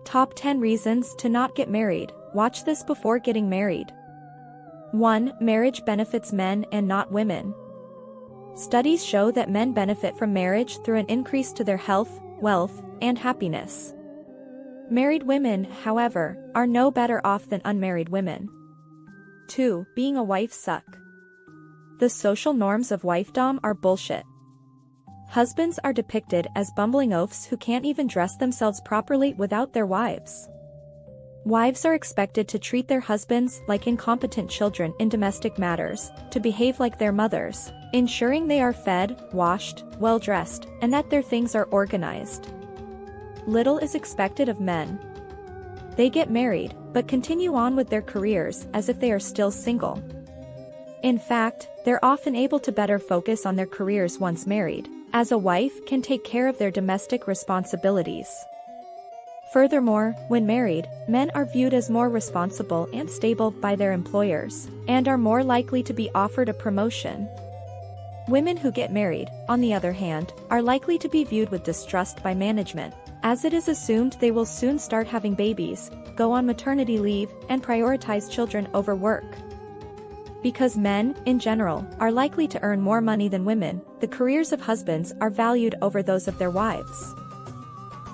Top 10 reasons to not get married. Watch this before getting married. 1. Marriage benefits men and not women. Studies show that men benefit from marriage through an increase to their health, wealth, and happiness. Married women, however, are no better off than unmarried women. 2. Being a wife suck. The social norms of wifedom are bullshit. Husbands are depicted as bumbling oafs who can't even dress themselves properly without their wives. Wives are expected to treat their husbands like incompetent children in domestic matters, to behave like their mothers, ensuring they are fed, washed, well-dressed, and that their things are organized. Little is expected of men. They get married, but continue on with their careers as if they are still single. In fact, they're often able to better focus on their careers once married, as a wife can take care of their domestic responsibilities. Furthermore, when married, men are viewed as more responsible and stable by their employers, and are more likely to be offered a promotion. Women who get married, on the other hand, are likely to be viewed with distrust by management, as it is assumed they will soon start having babies, go on maternity leave, and prioritize children over work. Because men, in general, are likely to earn more money than women, the careers of husbands are valued over those of their wives.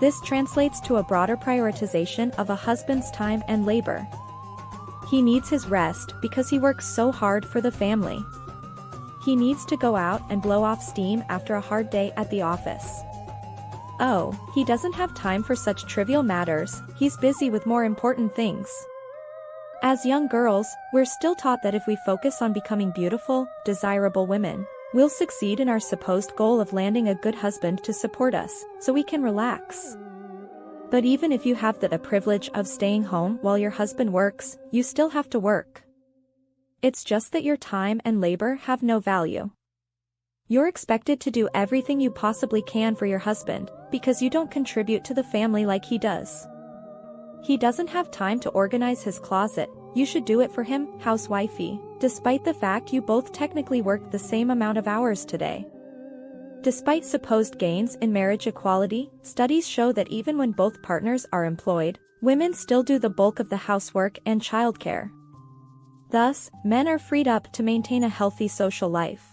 This translates to a broader prioritization of a husband's time and labor. He needs his rest because he works so hard for the family. He needs to go out and blow off steam after a hard day at the office. Oh, he doesn't have time for such trivial matters, he's busy with more important things. As young girls, we're still taught that if we focus on becoming beautiful, desirable women, we'll succeed in our supposed goal of landing a good husband to support us, so we can relax. But even if you have the privilege of staying home while your husband works, you still have to work. It's just that your time and labor have no value. You're expected to do everything you possibly can for your husband, because you don't contribute to the family like he does. He doesn't have time to organize his closet, you should do it for him, housewifey, despite the fact you both technically worked the same amount of hours today. Despite supposed gains in marriage equality, studies show that even when both partners are employed, women still do the bulk of the housework and childcare. Thus, men are freed up to maintain a healthy social life.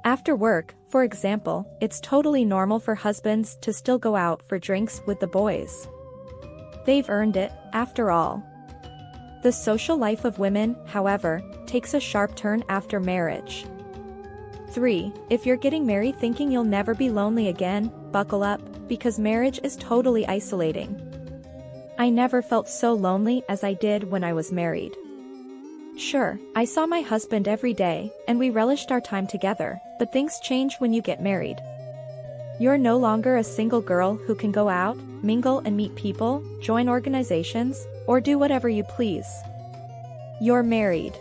After work, for example, it's totally normal for husbands to still go out for drinks with the boys. They've earned it, after all. The social life of women, however, takes a sharp turn after marriage. 3. If you're getting married thinking you'll never be lonely again, buckle up, because marriage is totally isolating. I never felt so lonely as I did when I was married. Sure, I saw my husband every day, and we relished our time together, but things change when you get married. You're no longer a single girl who can go out, mingle and meet people, join organizations, or do whatever you please. You're married.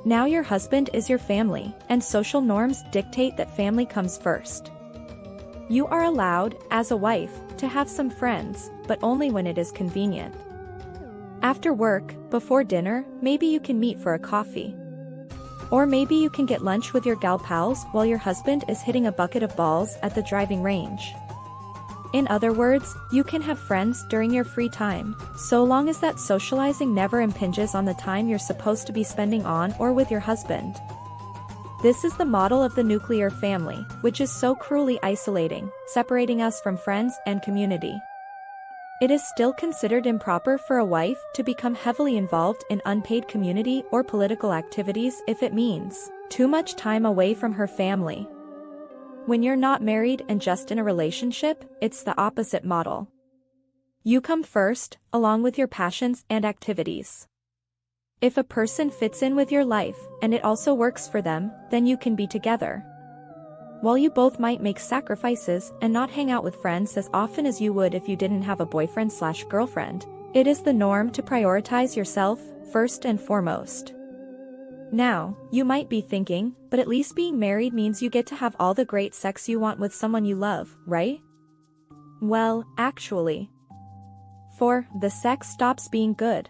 Now your husband is your family, and social norms dictate that family comes first. You are allowed, as a wife, to have some friends, but only when it is convenient. After work, before dinner, maybe you can meet for a coffee. Or maybe you can get lunch with your gal pals while your husband is hitting a bucket of balls at the driving range. In other words, you can have friends during your free time, so long as that socializing never impinges on the time you're supposed to be spending on or with your husband. This is the model of the nuclear family, which is so cruelly isolating, separating us from friends and community. It is still considered improper for a wife to become heavily involved in unpaid community or political activities if it means too much time away from her family. When you're not married and just in a relationship, it's the opposite model. You come first, along with your passions and activities. If a person fits in with your life, and it also works for them, then you can be together. While you both might make sacrifices and not hang out with friends as often as you would if you didn't have a boyfriend/girlfriend, it is the norm to prioritize yourself, first and foremost. Now, you might be thinking, but at least being married means you get to have all the great sex you want with someone you love, right? Well, actually. The sex stops being good.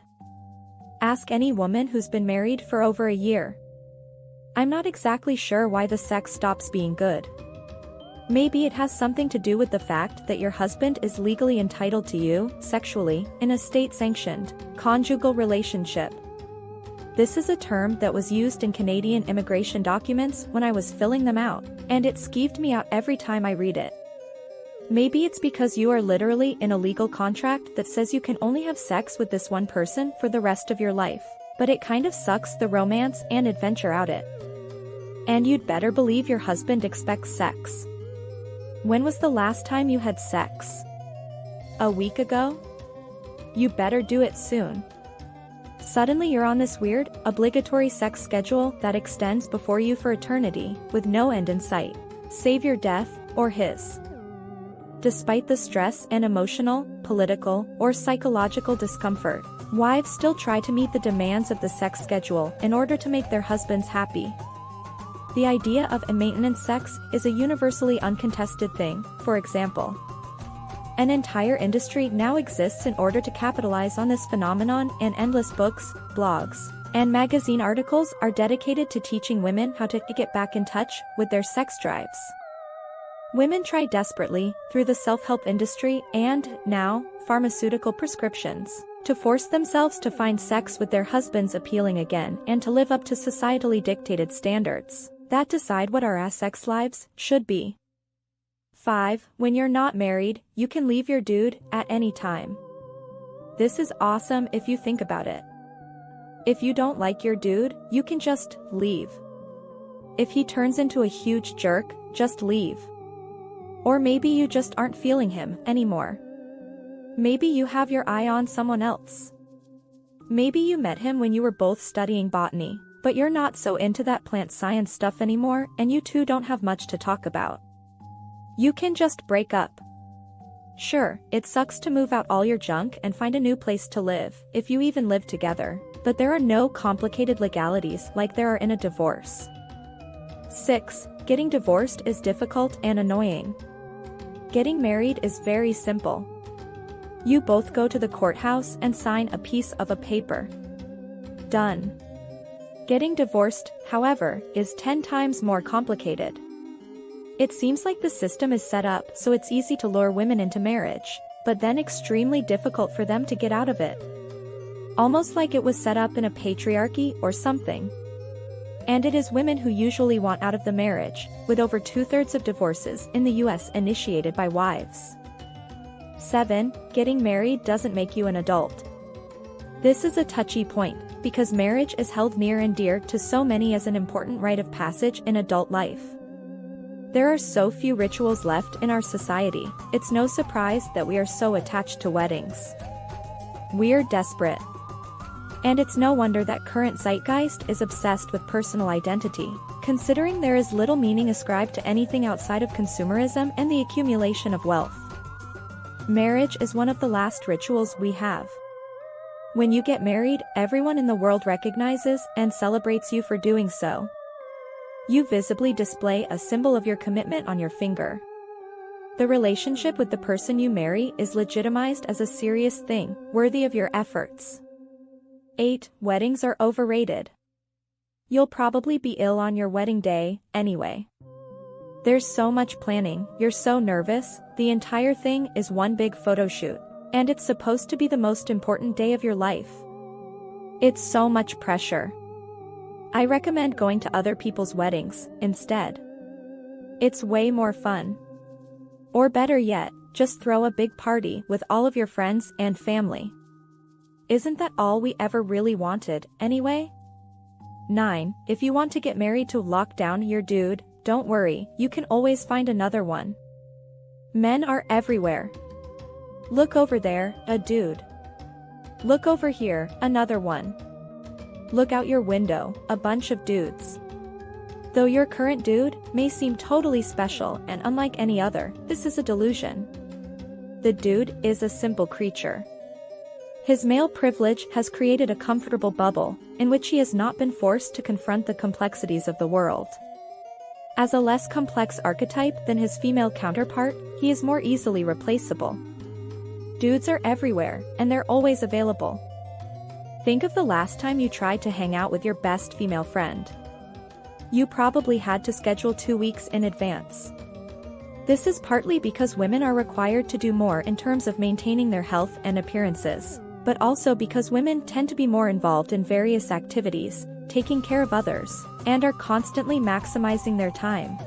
Ask any woman who's been married for over a year. I'm not exactly sure why the sex stops being good. Maybe it has something to do with the fact that your husband is legally entitled to you, sexually, in a state-sanctioned, conjugal relationship. This is a term that was used in Canadian immigration documents when I was filling them out, and it skeeved me out every time I read it. Maybe it's because you are literally in a legal contract that says you can only have sex with this one person for the rest of your life, but it kind of sucks the romance and adventure out it. And you'd better believe your husband expects sex. When was the last time you had sex? A week ago? You better do it soon. Suddenly you're on this weird, obligatory sex schedule that extends before you for eternity, with no end in sight. Save your death, or his. Despite the stress and emotional, political, or psychological discomfort, wives still try to meet the demands of the sex schedule in order to make their husbands happy. The idea of maintenance sex is a universally uncontested thing. For example, an entire industry now exists in order to capitalize on this phenomenon, and endless books, blogs, and magazine articles are dedicated to teaching women how to get back in touch with their sex drives. Women try desperately, through the self-help industry and, now, pharmaceutical prescriptions, to force themselves to find sex with their husbands appealing again and to live up to societally dictated standards that decide what our sex lives should be. 5. When you're not married, you can leave your dude at any time. This is awesome if you think about it. If you don't like your dude, you can just leave. If he turns into a huge jerk, just leave. Or maybe you just aren't feeling him anymore. Maybe you have your eye on someone else. Maybe you met him when you were both studying botany, but you're not so into that plant science stuff anymore, and you two don't have much to talk about. You can just break up. Sure, it sucks to move out all your junk and find a new place to live, if you even live together, but there are no complicated legalities like there are in a divorce. 6. Getting divorced is difficult and annoying. Getting married is very simple. You both go to the courthouse and sign a piece of a paper. Done. Getting divorced, however, is 10 times more complicated. It seems like the system is set up so it's easy to lure women into marriage, but then extremely difficult for them to get out of it. Almost like it was set up in a patriarchy or something. And it is women who usually want out of the marriage, with over 2/3 of divorces in the US initiated by wives. 7. Getting married doesn't make you an adult. This is a touchy point, because marriage is held near and dear to so many as an important rite of passage in adult life. There are so few rituals left in our society, it's no surprise that we are so attached to weddings. We're desperate. And it's no wonder that current zeitgeist is obsessed with personal identity, considering there is little meaning ascribed to anything outside of consumerism and the accumulation of wealth. Marriage is one of the last rituals we have. When you get married, everyone in the world recognizes and celebrates you for doing so. You visibly display a symbol of your commitment on your finger. The relationship with the person you marry is legitimized as a serious thing, worthy of your efforts. 8. Weddings are overrated. You'll probably be ill on your wedding day, anyway. There's so much planning, you're so nervous, the entire thing is one big photo shoot. And it's supposed to be the most important day of your life. It's so much pressure. I recommend going to other people's weddings, instead. It's way more fun. Or better yet, just throw a big party with all of your friends and family. Isn't that all we ever really wanted, anyway? 9. If you want to get married to lock down your dude, don't worry, you can always find another one. Men are everywhere. Look over there, a dude. Look over here, another one. Look out your window, a bunch of dudes. Though your current dude may seem totally special and unlike any other, this is a delusion. The dude is a simple creature. His male privilege has created a comfortable bubble, in which he has not been forced to confront the complexities of the world. As a less complex archetype than his female counterpart, he is more easily replaceable. Dudes are everywhere, and they're always available. Think of the last time you tried to hang out with your best female friend. You probably had to schedule 2 weeks in advance. This is partly because women are required to do more in terms of maintaining their health and appearances, but also because women tend to be more involved in various activities, taking care of others, and are constantly maximizing their time.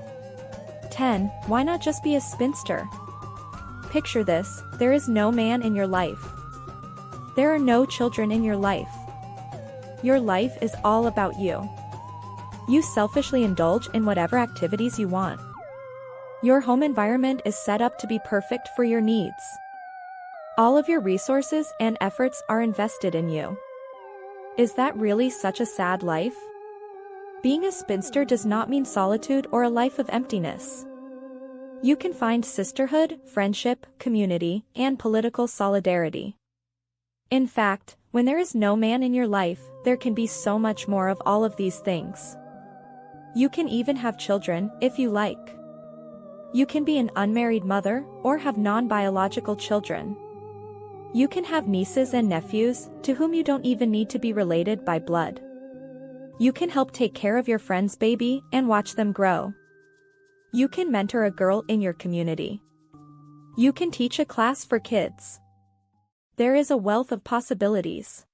10. Why not just be a spinster? Picture this: there is no man in your life. There are no children in your life. Your life is all about you. You selfishly indulge in whatever activities you want. Your home environment is set up to be perfect for your needs. All of your resources and efforts are invested in you. Is that really such a sad life? Being a spinster does not mean solitude or a life of emptiness. You can find sisterhood, friendship, community, and political solidarity. In fact, when there is no man in your life, there can be so much more of all of these things. You can even have children, if you like. You can be an unmarried mother, or have non-biological children. You can have nieces and nephews, to whom you don't even need to be related by blood. You can help take care of your friend's baby and watch them grow. You can mentor a girl in your community. You can teach a class for kids. There is a wealth of possibilities.